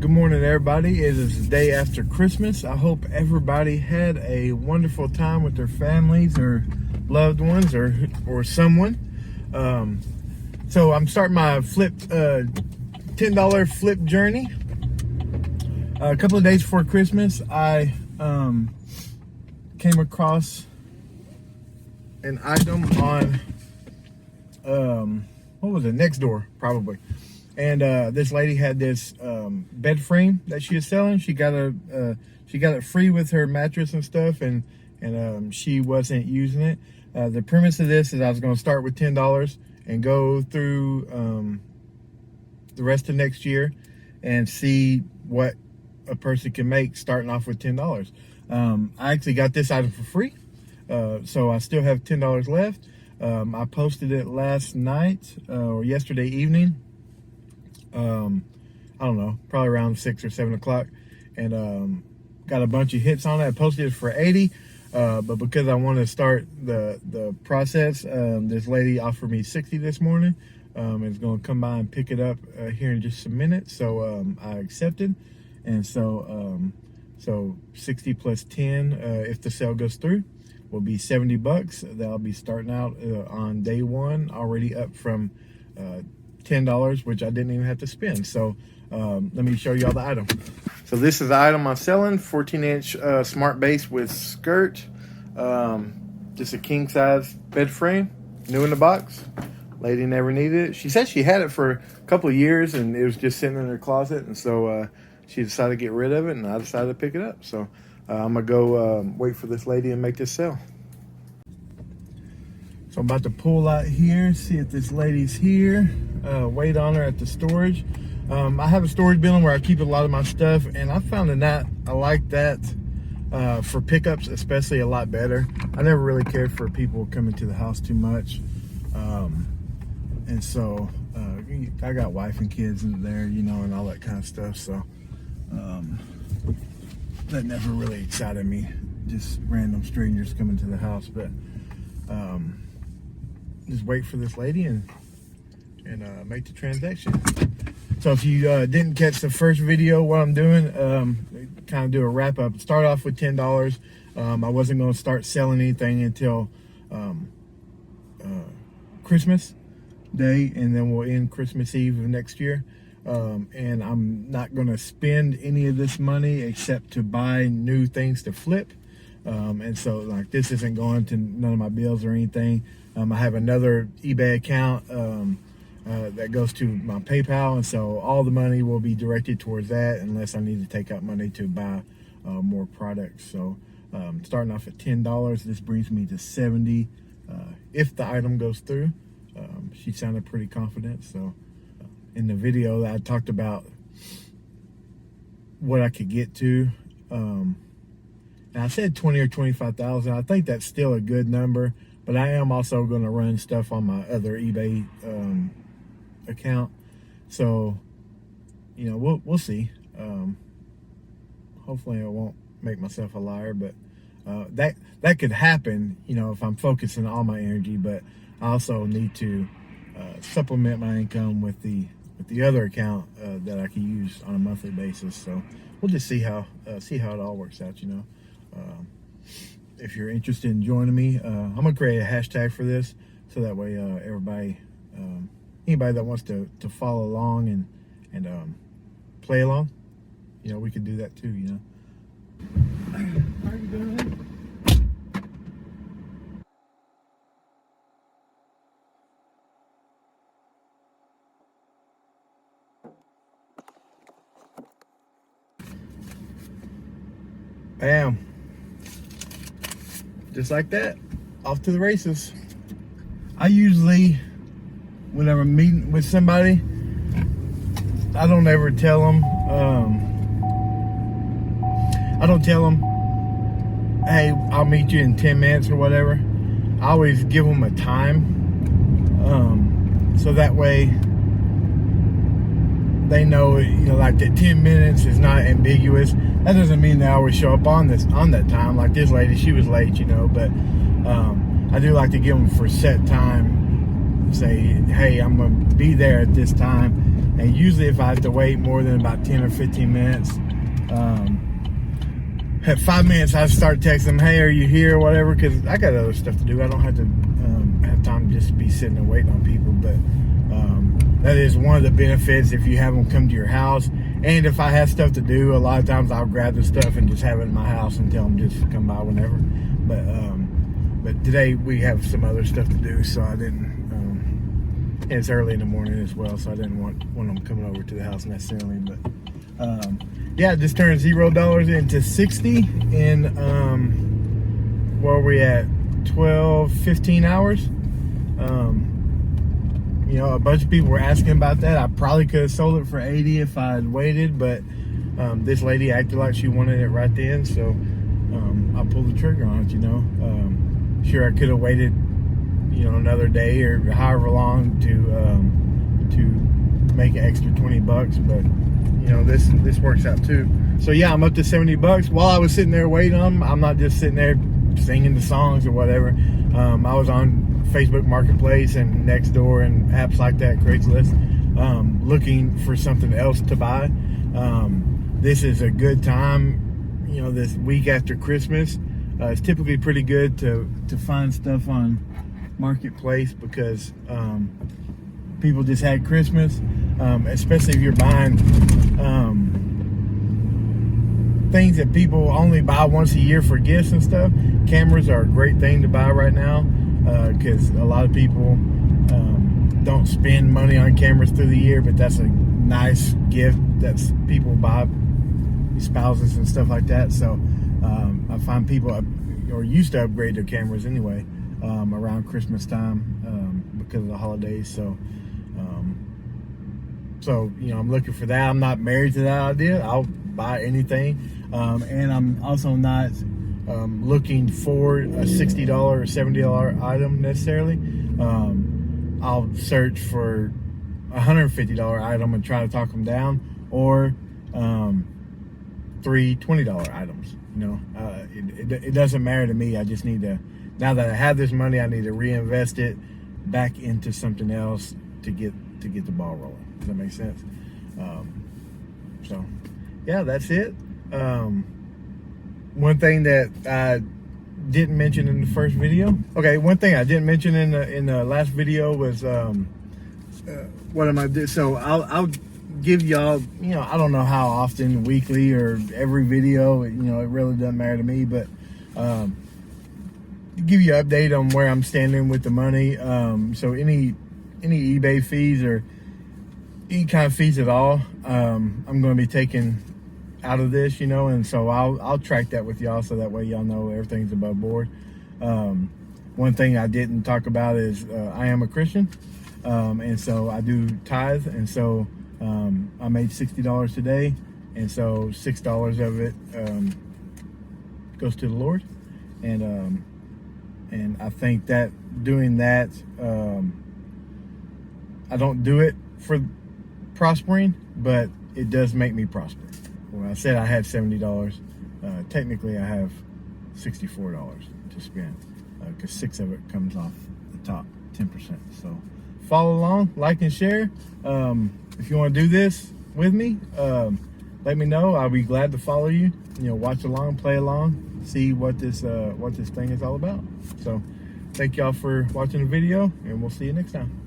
Good morning, everybody. It is the day after Christmas. I hope everybody had a wonderful time with their families or loved ones or someone. So I'm starting my $10 flip journey. A couple of days before Christmas, I came across an item on what was it? Nextdoor, probably. And this lady had this bed frame that she was selling. She got it free with her mattress and stuff, and she wasn't using it. The premise of this is I was going to start with $10 and go through the rest of next year and see what a person can make starting off with $10. I actually got this item for free, so I still have $10 left. I posted it last night or yesterday evening. I don't know, probably around 6 or 7 o'clock, and got a bunch of hits on it. I posted it for 80, but because I want to start the process, this lady offered me 60 this morning. Is going to come by and pick it up here in just a minute, so I accepted. And so 60 plus 10, if the sale goes through, will be $70. That'll be starting out on day one, already up from $10, which I didn't even have to spend. So let me show you all the item. So this is the item I'm selling: 14-inch smart base with skirt, just a king size bed frame, new in the box. Lady never needed it. She said she had it for a couple of years and it was just sitting in her closet, and so she decided to get rid of it, and I decided to pick it up. So I'm gonna go wait for this lady and make this sale. So I'm about to pull out here, see if this lady's here, wait on her at the storage. I have a storage building where I keep a lot of my stuff, and I found that I like that for pickups especially a lot better. I never really cared for people coming to the house too much. And so I got wife and kids in there, you know, and all that kind of stuff. So that never really excited me, just random strangers coming to the house. But just wait for this lady and make the transaction. So if you didn't catch the first video, what I'm doing, kind of do a wrap up. Start off with $10. I wasn't going to start selling anything until Christmas Day, and then we'll end Christmas Eve of next year. And I'm not going to spend any of this money except to buy new things to flip. And so like this isn't going to none of my bills or anything. I have another eBay account that goes to my PayPal, and so all the money will be directed towards that unless I need to take out money to buy more products. So starting off at $10, this brings me to 70 if the item goes through. She sounded pretty confident. So in the video I talked about what I could get to, and I said 20 or 25,000. I think that's still a good number, but I am also going to run stuff on my other eBay account. So, you know, we'll see. Hopefully I won't make myself a liar, but that could happen, you know, if I'm focusing all my energy. But I also need to supplement my income with the other account that I can use on a monthly basis. So we'll just see how it all works out, you know. If you're interested in joining me, I'm gonna create a hashtag for this, so that way everybody, anybody that wants to follow along and play along, you know, we can do that too, you know. How are you doing? Bam. Just like that, off to the races. I usually, when I'm meeting with somebody, I don't ever tell them, I don't tell them, hey, I'll meet you in 10 minutes or whatever. I always give them a time, so that way they know, you know, like that 10 minutes is not ambiguous. That doesn't mean they always show up on that time. Like this lady, she was late, you know, but I do like to give them for set time. Say, hey, I'm gonna be there at this time, And usually if I have to wait more than about 10 or 15 minutes, at 5 minutes I start texting them, hey, are you here or whatever, because I got other stuff to do. I don't have to have time to just be sitting and waiting on people. But that is one of the benefits if you have them come to your house. And if I have stuff to do, a lot of times I'll grab the stuff and just have it in my house and tell them just to come by whenever. But today we have some other stuff to do, so I didn't. And it's early in the morning as well, so I didn't want them coming over to the house necessarily. But yeah, just turned $0 into 60 in where are we at? 12-15 hours. You know, a bunch of people were asking about that. I probably could have sold it for 80 if I had waited, but this lady acted like she wanted it right then, so I pulled the trigger on it. You know, sure, I could have waited, you know, another day or however long to make an extra 20 bucks, but you know, this works out too. So yeah, I'm up to 70 bucks. While I was sitting there waiting on them, I'm not just sitting there singing the songs or whatever. I was on Facebook Marketplace and Nextdoor and apps like that, Craigslist, looking for something else to buy. This is a good time, you know, this week after Christmas. It's typically pretty good to find stuff on Marketplace because people just had Christmas, especially if you're buying things that people only buy once a year for gifts and stuff. Cameras are a great thing to buy right now because a lot of people don't spend money on cameras through the year, but that's a nice gift that people buy, spouses and stuff like that. So I find people or used to upgrade their cameras anyway around Christmas time because of the holidays. So you know, I'm looking for that. I'm not married to that idea. I'll buy anything, and I'm also not looking for a $60 or $70 item necessarily. I'll search for a $150 item and try to talk them down, or 3 $20 items. You know, it doesn't matter to me. I just need to, now that I have this money, I need to reinvest it back into something else to get the ball rolling. Does that make sense? So yeah, that's it. One thing that I didn't mention in the first video. Okay, one thing I didn't mention in the last video was what am I doing? So I'll give y'all, you know, I don't know how often, weekly or every video, you know, it really doesn't matter to me, but give you an update on where I'm standing with the money. So any eBay fees or any kind of fees at all, I'm going to be taking out of this, you know, and so I'll track that with y'all so that way y'all know everything's above board. One thing I didn't talk about is I am a Christian, and so I do tithe, and so I made $60 today, and so $6 of it goes to the Lord, and I think that doing that, I don't do it for prospering, but it does make me prosper. When I said I had $70, technically I have $64 to spend, because 6 of it comes off the top 10%. So follow along, like and share. If you want to do this with me, let me know. I'll be glad to follow you. You know, watch along, play along, see what this thing is all about. So thank y'all for watching the video, and we'll see you next time.